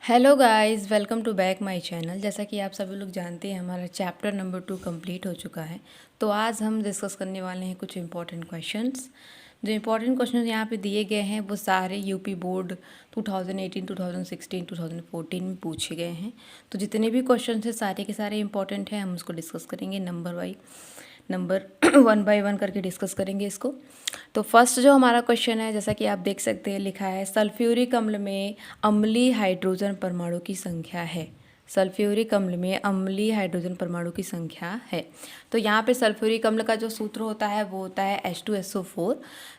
Hello guys, welcome to back my channel. जैसा कि आप सभी लोग जानते हैं, हमारा चैप्टर नंबर 2 कंप्लीट हो चुका है। तो आज हम डिस्कस करने वाले हैं कुछ इंपॉर्टेंट क्वेश्चंस। जो इंपॉर्टेंट क्वेश्चंस यहाँ पे दिए गए हैं वो सारे यूपी बोर्ड 2018, 2016, 2014 में पूछे गए हैं। तो जितने भी क्वेश्चंस हैं सारे के सारे इंपॉर्टेंट हैं। हम उसको डिस्कस करेंगे नंबर वन बाय वन करके डिस्कस करेंगे इसको। तो फर्स्ट जो हमारा क्वेश्चन है, जैसा कि आप देख सकते हैं, लिखा है सल्फ्यूरिक अम्ल में अम्लीय हाइड्रोजन परमाणु की संख्या है। सल्फ्यूरिक अम्ल में अम्लीय हाइड्रोजन परमाणु की संख्या है। तो यहाँ पे सल्फ्यूरिक अम्ल का जो सूत्र होता है वो होता है H2SO4।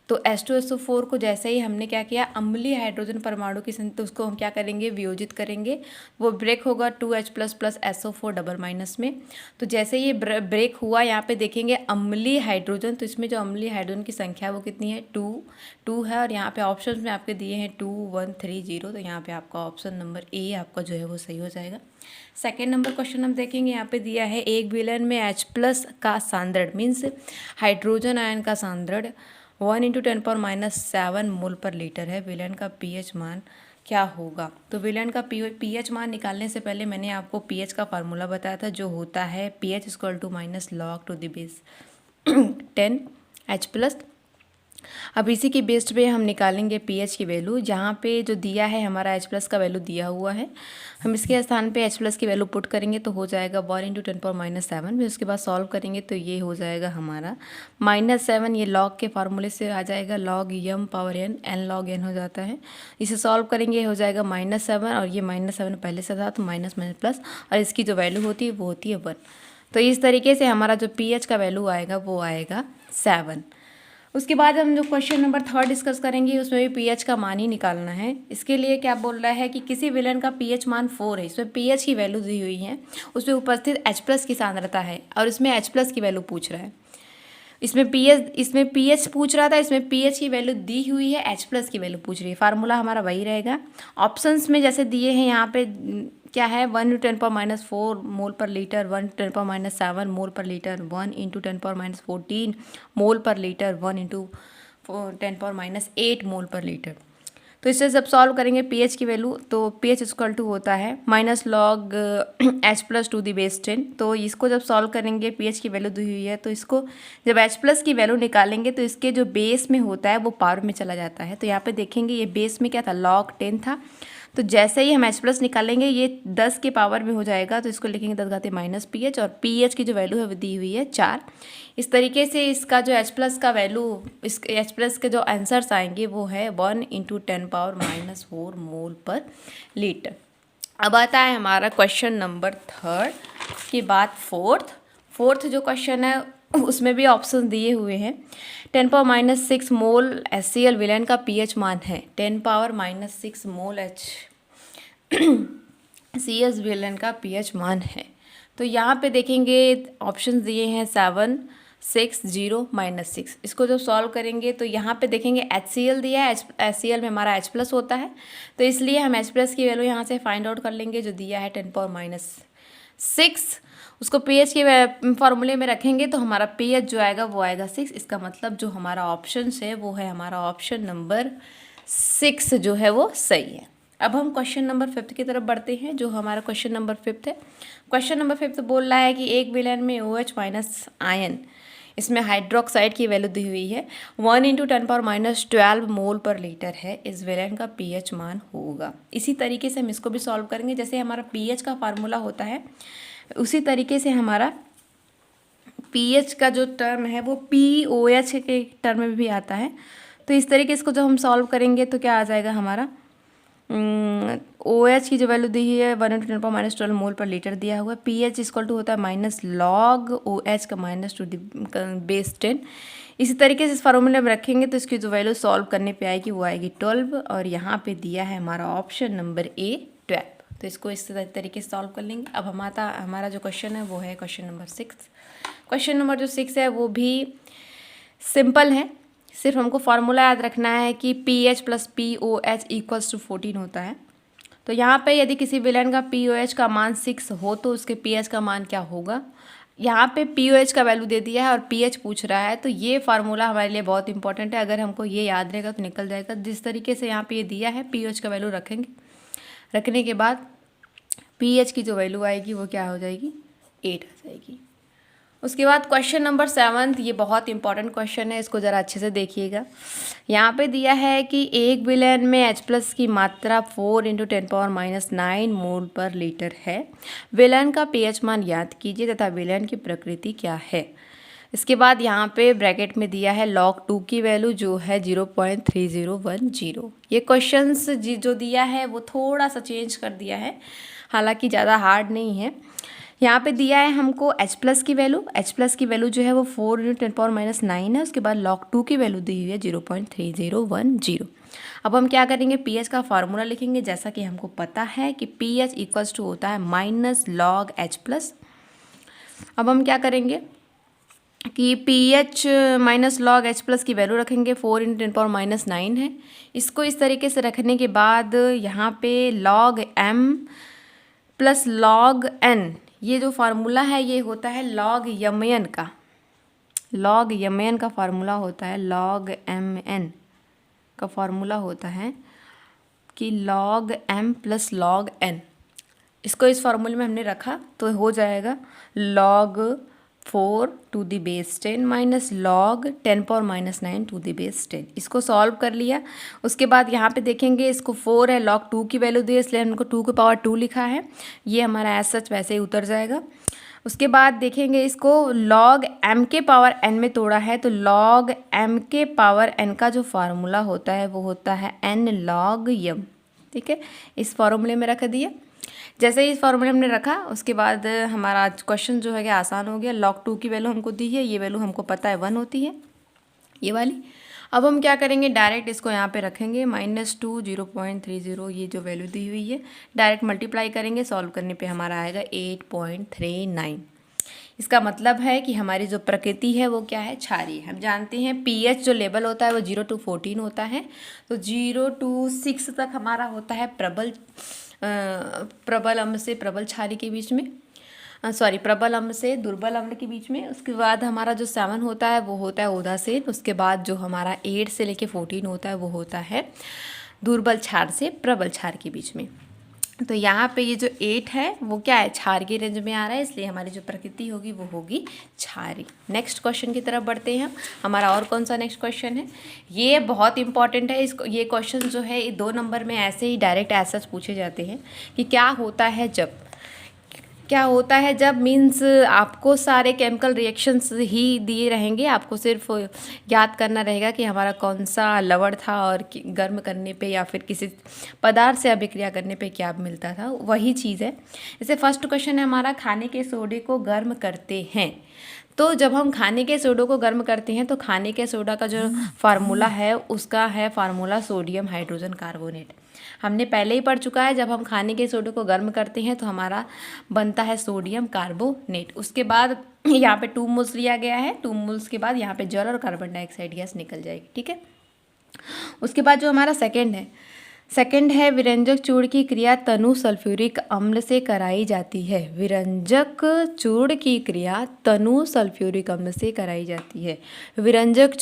तो H2SO4 को जैसे ही हमने क्या किया, अम्लीय हाइड्रोजन परमाणु की संख्या, तो उसको हम क्या करेंगे, वियोजित करेंगे। वो ब्रेक होगा 2H plus SO4 double minus में। तो जैसे ये ब्रेक हुआ, यहाँ पे देखेंगे अम्लीय हाइड्रोजन, तो इसमें जो अम्लीय हाइड्रोजन की संख्या वो कितनी है, 2 है। और यहाँ पे ऑप्शन में आपके दिए हैं 2 1 3 0। तो यहाँ पे आपका ऑप्शन नंबर ए आपका जो है वो सही हो जाएगा। सेकेंड नंबर क्वेश्चन हम देखेंगे, यहाँ पे दिया है एक विलयन में H+ का सांद्रण मीन्स हाइड्रोजन आयन का सांद्रण 1 × 10⁻⁷ मोल पर लीटर है। विलयन का पीएच मान क्या होगा। तो विलयन का पीएच मान निकालने से पहले मैंने आपको पीएच का फार्मूला बताया था, जो होता है pH = -log10H+। अब इसी की बेस्ड पे हम निकालेंगे पीएच की वैल्यू। जहाँ पे जो दिया है हमारा H+ का वैल्यू दिया हुआ है, हम इसके स्थान पे H+ की वैल्यू पुट करेंगे तो हो जाएगा 1 × 10⁻⁷। फिर उसके बाद सॉल्व करेंगे तो ये हो जाएगा हमारा -7। ये लॉग के फार्मूले से आ जाएगा, log m⁻n n log n हो जाता है। इसे सॉल्व करेंगे हो जाएगा -7, और ये -7 पहले से था तो माइनस प्लस, और इसकी जो वैल्यू होती है वो होती है 1। तो इस तरीके से हमारा जो पीएच का वैल्यू आएगा वो आएगा 7। उसके बाद हम जो क्वेश्चन नंबर 3 डिस्कस करेंगे, उसमें भी पीएच का मान ही निकालना है। इसके लिए क्या बोल रहा है कि किसी विलयन का पीएच मान 4 है, इसमें पीएच की वैल्यू दी हुई है, उसमें उपस्थित H+ की सांद्रता है, और इसमें H+ की वैल्यू पूछ रहा है। इसमें पीएच पूछ रहा था, इसमें पीएच की वैल्यू दी हुई है, H+ की वैल्यू पूछ रही है। फार्मूला हमारा वही रहेगा। ऑप्शंस में जैसे दिए हैं यहाँ पे क्या है, 1 × 10⁻⁴ मोल पर लीटर, 1 × 10⁻⁷ मोल पर लीटर, 1 × 10⁻14 मोल पर लीटर, 1 × 10⁻8 मोल पर लीटर। तो इससे जब सॉल्व करेंगे पीएच की वैल्यू, तो pH = होता है -log H+10। तो इसको जब सॉल्व करेंगे, पीएच की वैल्यू दी हुई है, तो इसको जब H+ की वैल्यू निकालेंगे तो इसके जो बेस में होता है वो पावर में चला जाता है। तो यहाँ पे देखेंगे ये बेस में क्या था, log 10 था। तो जैसे ही हम H+ निकालेंगे ये 10 के पावर में हो जाएगा, तो इसको लिखेंगे 10⁻⁻, pH, और pH की जो वैल्यू है वो दी हुई है 4। इस तरीके से इसका जो H+ का वैल्यू, इस H+ के जो आंसर्स आएंगे वो है 1 × 10⁻⁴ मोल पर लीटर। अब आता है हमारा क्वेश्चन नंबर 3 के बाद फोर्थ जो क्वेश्चन है उसमें भी ऑप्शन दिए हुए हैं। 10⁻⁶ मोल HCl विलयन का पीएच मान है। 10⁻�6 मोल HCl विलयन का पीएच मान है। तो यहाँ पे देखेंगे ऑप्शन दिए हैं 7 6 0 -6। इसको जब सॉल्व करेंगे तो यहाँ पे देखेंगे HCl दिया है, HCl में हमारा H+ होता है, तो इसलिए हम H+ की वैल्यू यहाँ से फाइंड आउट कर लेंगे। जो दिया है 10⁻6, उसको pH के फॉर्मूले में रखेंगे तो हमारा pH जो आएगा वो आएगा 6। इसका मतलब जो हमारा ऑप्शन है वो है हमारा ऑप्शन नंबर 6 जो है वो सही है। अब हम क्वेश्चन नंबर 5 की तरफ बढ़ते हैं, जो हमारा क्वेश्चन नंबर 5 है। क्वेश्चन नंबर 5 बोल रहा है कि एक विलयन में OH- आयन, इसमें हाइड्रोक्साइड की वैल्यू दी हुई है, 1 × 10⁻12 मोल पर लीटर है। इस विलयन का पीएच मान होगा। इसी तरीके से हम इसको भी सॉल्व करेंगे। जैसे हमारा पीएच का फार्मूला होता है उसी तरीके से हमारा पीएच का जो टर्म है वो POH के टर्म में भी आता है। तो इस तरीके से इसको जब हम सॉल्व करेंगे तो क्या आ जाएगा हमारा, OH की जो वैल्यू दी है 1 × 10⁻12 मोल पर लीटर दिया हुआ है। pH = होता है -log OH का -10⁻। इसी तरीके से इस फार्मूले में रखेंगे तो इसकी जो वैल्यू सॉल्व करने पे आएगी वो आएगी 12, और यहाँ पे दिया है हमारा ऑप्शन नंबर A 12। तो इसको इस तरीके से सॉल्व कर लेंगे। अब हमारा जो क्वेश्चन है वो है क्वेश्चन नंबर 6। क्वेश्चन नंबर जो 6 है वो भी सिंपल है, सिर्फ हमको फार्मूला याद रखना है कि pH + POH = 14 होता है। तो यहाँ पे यदि किसी विलयन का POH का मान 6 हो तो उसके pH का मान क्या होगा। यहाँ पे POH का वैल्यू दे दिया है और pH पूछ रहा है, तो ये फार्मूला हमारे लिए बहुत इंपॉर्टेंट है। अगर हमको ये याद रहेगा तो निकल जाएगा। जिस तरीके से यहाँ पे ये दिया है POH का वैल्यू रखेंगे, रखने के बाद pH की जो वैल्यू आएगी वो क्या हो जाएगी, 8 आ जाएगी। उसके बाद क्वेश्चन नंबर 7, ये बहुत इंपॉर्टेंट क्वेश्चन है, इसको ज़रा अच्छे से देखिएगा। यहाँ पे दिया है कि एक विलयन में H+ की मात्रा 4 × 10⁻⁹ मोल पर लीटर है। विलयन का pH मान ज्ञात कीजिए तथा विलयन की प्रकृति क्या है। इसके बाद यहाँ पे ब्रैकेट में दिया है log 2 की वैल्यू जो है 0.3010। ये क्वेश्चंस जो दिया है वो थोड़ा सा चेंज कर दिया है, हालांकि ज़्यादा हार्ड नहीं है। यहाँ पे दिया है हमको H+ की वैल्यू जो है वो 4 × 10⁻⁹ है। उसके बाद log 2 की वैल्यू दी हुई है 0.3010। अब हम क्या करेंगे, pH का फार्मूला लिखेंगे। जैसा कि हमको पता है कि pH इक्वल्स टू होता है -log H+। अब हम क्या करेंगे कि pH -log H+ की वैल्यू रखेंगे, 4 × 10⁻⁹ है। इसको इस तरीके से रखने के बाद यहाँ पे log M + log N, ये जो फार्मूला है ये होता है log Mn का। log Mn का फार्मूला होता है, log Mn का फार्मूला होता है कि log M + log N। इसको इस फार्मूले में हमने रखा तो हो जाएगा log 4 to the base 10 minus log 10⁻⁹ to the base 10। इसको सॉल्व कर लिया। उसके बाद यहाँ पे देखेंगे, इसको 4 है, log 2 की वैल्यू दी है इसलिए हमको 2 की पावर 2 लिखा है। ये हमारा एज सच वैसे ही उतर जाएगा। उसके बाद देखेंगे इसको log m के पावर n में तोड़ा है तो log m के पावर n का जो फार्मूला होता है वो होता है n log m। ठीक है, इस फार्मूले में रख दिया। जैसे ही इस फार्मूले हमने रखा उसके बाद हमारा क्वेश्चन जो है कि आसान हो गया। log 2 की वैल्यू हमको दी है, ये वैल्यू हमको पता है 1 होती है, ये वाली। अब हम क्या करेंगे, डायरेक्ट इसको यहाँ पे रखेंगे -2 0.30, ये जो वैल्यू दी हुई है डायरेक्ट मल्टीप्लाई करेंगे। सॉल्व करने पे हमारा आएगा 8.39। इसका मतलब है कि हमारी जो प्रकृति है वो क्या है, क्षारीय। हम जानते हैं pH जो लेवल होता है वो 0 to 14 होता है, तो 0 to 6 तक हमारा होता है प्रबल अम्ल से प्रबल क्षारीय के बीच में, प्रबल अम्ल से दुर्बल अम्ल के बीच में। उसके बाद हमारा जो 7 होता है वो होता है उदासीन। उसके बाद जो हमारा 8 से लेके 14 होता है वो होता है दुर्बल क्षार से प्रबल क्षार के बीच में। तो यहाँ पे ये जो 8 है वो क्या है, क्षार के रेंज में आ रहा है, इसलिए हमारी जो प्रकृति होगी वो होगी क्षारीय। नेक्स्ट क्वेश्चन की तरफ बढ़ते हैं। हमारा और कौन सा नेक्स्ट क्वेश्चन है, ये बहुत इंपॉर्टेंट है। इसको ये क्वेश्चन जो है 2 नंबर में ऐसे ही डायरेक्ट ऐसा पूछे जाते हैं कि क्या होता है जब मीन्स आपको सारे केमिकल रिएक्शंस ही दिए रहेंगे, आपको सिर्फ याद करना रहेगा कि हमारा कौन सा लवण था और गर्म करने पे या फिर किसी पदार्थ से अभिक्रिया करने पे क्या मिलता था, वही चीज़ है। जैसे फर्स्ट क्वेश्चन है हमारा, खाने के सोडे को गर्म करते हैं। तो जब हम खाने के सोडे को गर्म करते हैं तो खाने के सोडा का जो फार्मूला है उसका है फार्मूला सोडियम हाइड्रोजन कार्बोनेट। हमने पहले ही पढ़ चुका है, जब हम खाने के सोडे को गर्म करते हैं तो हमारा बनता है सोडियम कार्बोनेट। उसके बाद यहाँ पे 2 मोल्स लिया गया है, 2 मोल्स के बाद यहाँ पे जल और कार्बन डाइऑक्साइड गैस निकल जाएगी। ठीक है, उसके बाद जो हमारा सेकंड है विरंजक चूर्ण की क्रिया तनु सल्फ्यूरिक अम्ल से कराई जाती है। विरंजक चूर्ण की क्रिया तनु सल्फ्यूरिक अम्ल से कराई जाती है। विरंजक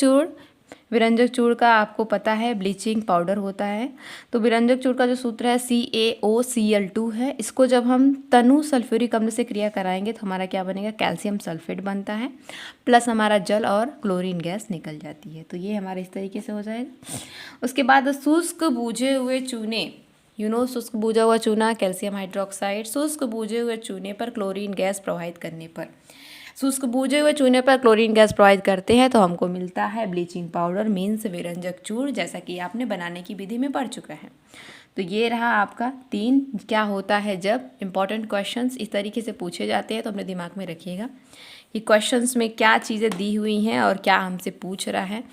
चूर्ण का आपको पता है ब्लीचिंग पाउडर होता है। तो विरंजक चूर्ण का जो सूत्र है CaOCl2 है। इसको जब हम तनु सल्फ्यूरिक अम्ल से क्रिया कराएंगे तो हमारा क्या बनेगा, कैल्शियम सल्फेट बनता है, प्लस हमारा जल और क्लोरीन गैस निकल जाती है। तो ये हमारे इस तरीके से हो जाएगा। उसके बाद शुष्क बूझे हुए चूने, शुष्क बूझा हुआ चूना कैल्शियम हाइड्रोक्साइड, शुष्क बूझे हुए चूने पर क्लोरीन गैस प्रवाहित करने पर, शुष्क बूझे हुए चूने पर क्लोरीन गैस प्रवाहित करते हैं तो हमको मिलता है ब्लीचिंग पाउडर मीन्स विरंजक चूर्ण, जैसा कि आपने बनाने की विधि में पढ़ चुका है। तो ये रहा आपका 3 क्या होता है जब। इंपॉर्टेंट क्वेश्चंस इस तरीके से पूछे जाते हैं तो अपने दिमाग में रखिएगा कि क्वेश्चंस में क्या चीज़ें दी हुई हैं और क्या हमसे पूछ रहा है।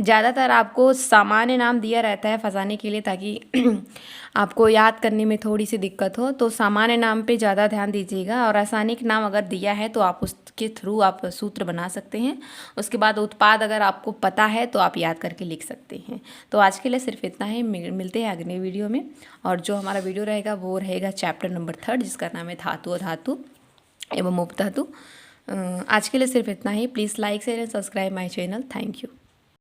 ज़्यादातर आपको सामान्य नाम दिया रहता है फंसाने के लिए, ताकि आपको याद करने में थोड़ी सी दिक्कत हो, तो सामान्य नाम पे ज़्यादा ध्यान दीजिएगा। और रासायनिक नाम अगर दिया है तो आप उसके थ्रू आप सूत्र बना सकते हैं। उसके बाद उत्पाद अगर आपको पता है तो आप याद करके लिख सकते हैं। तो आज के लिए सिर्फ इतना ही, मिलते हैं अगले वीडियो में। और जो हमारा वीडियो रहेगा वो रहेगा चैप्टर नंबर 3 जिसका नाम है धातु अधातु एवं उपधातु। आज के लिए सिर्फ इतना ही। Please like share and subscribe my channel. Thank you.